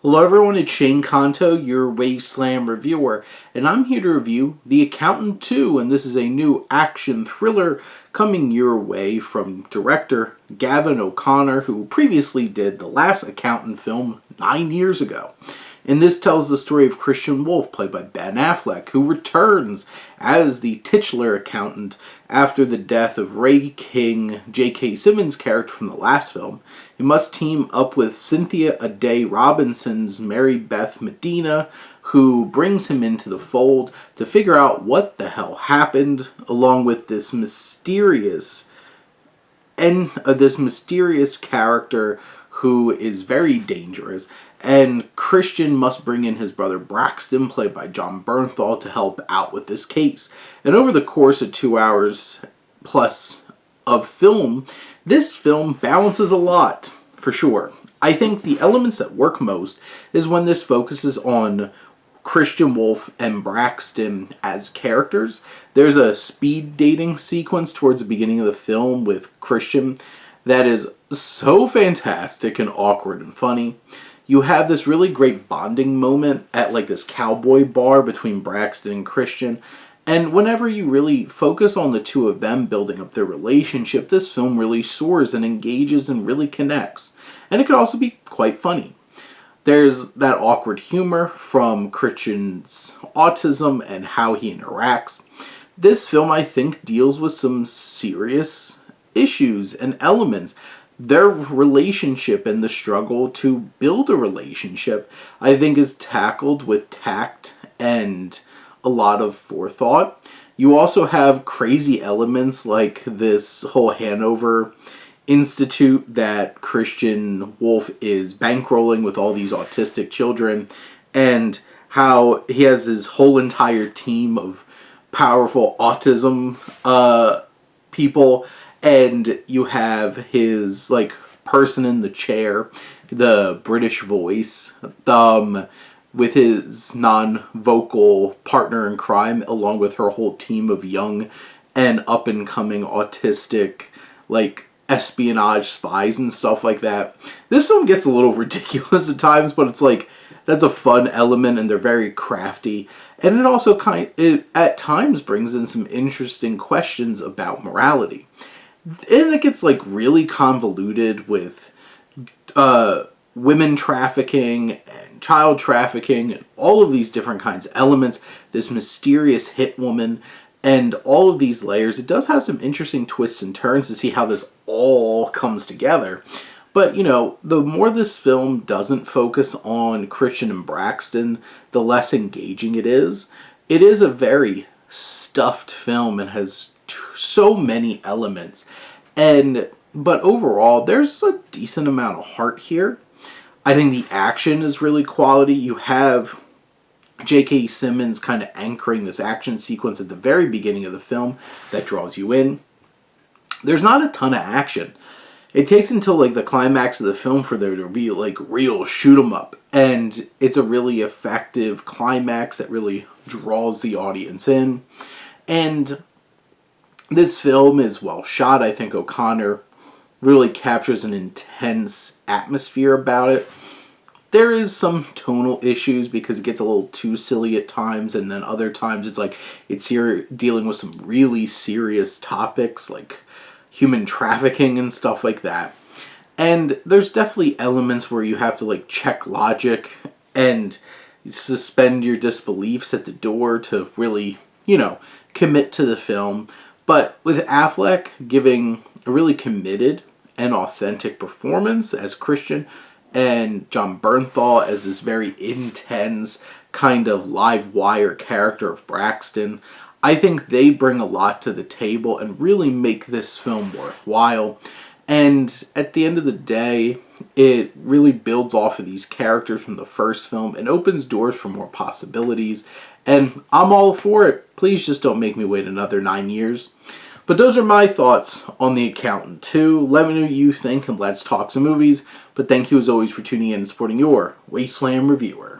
Hello everyone, it's Shane Kanto, your Wasteland reviewer, and I'm here to review The Accountant 2, and this is a new action thriller coming your way from director Gavin O'Connor, who previously did the last Accountant film 9 years ago. And this tells the story of Christian Wolff, played by Ben Affleck, who returns as the titular accountant after the death of Ray King, J.K. Simmons' character from the last film. He must team up with Cynthia Adair Robinson's Mary Beth Medina, who brings him into the fold to figure out what the hell happened, along with this mysterious character who is very dangerous. And Christian must bring in his brother Braxton, played by Jon Bernthal, to help out with this case. And over the course of 2 hours plus of film, this film balances a lot, for sure. I think the elements that work most is when this focuses on Christian Wolff and Braxton as characters. There's a speed dating sequence towards the beginning of the film with Christian that is so fantastic and awkward and funny. You have this really great bonding moment at like this cowboy bar between Braxton and Christian. And whenever you really focus on the two of them building up their relationship, this film really soars and engages and really connects. And it could also be quite funny. There's that awkward humor from Christian's autism and how he interacts. This film, I think, deals with some serious issues and elements. Their relationship and the struggle to build a relationship, I think, is tackled with tact and a lot of forethought. You also have crazy elements like this whole Hanover Institute that Christian Wolff is bankrolling with all these autistic children, and how he has his whole entire team of powerful autism people. And you have his, like, person in the chair, the British voice, with his non-vocal partner in crime, along with her whole team of young and up-and-coming autistic, like, espionage spies and stuff like that. This film gets a little ridiculous at times, but it's like, that's a fun element, and they're very crafty. And it also at times brings in some interesting questions about morality. And it gets, like, really convoluted with women trafficking and child trafficking and all of these different kinds of elements. This mysterious hit woman and all of these layers. It does have some interesting twists and turns to see how this all comes together. But, you know, the more this film doesn't focus on Christian and Braxton, the less engaging it is. It is a very stuffed film and has so many elements, but overall there's a decent amount of heart here. I think the action is really quality. You have J.K. Simmons kind of anchoring this action sequence at the very beginning of the film that draws you in. There's not a ton of action. It takes until like the climax of the film for there to be like real shoot 'em up, and it's a really effective climax that really draws the audience in. And this film is well shot. I think O'Connor really captures an intense atmosphere about it. There is some tonal issues because it gets a little too silly at times, and then other times it's like it's here dealing with some really serious topics like human trafficking and stuff like that. And there's definitely elements where you have to like check logic and suspend your disbeliefs at the door to really, commit to the film. But with Affleck giving a really committed and authentic performance as Christian, and Jon Bernthal as this very intense kind of live wire character of Braxton, I think they bring a lot to the table and really make this film worthwhile. And at the end of the day, it really builds off of these characters from the first film and opens doors for more possibilities. And I'm all for it. Please just don't make me wait another 9 years. But those are my thoughts on The Accountant 2. Let me know what you think, and let's talk some movies. But thank you as always for tuning in and supporting your Wasteland reviewer.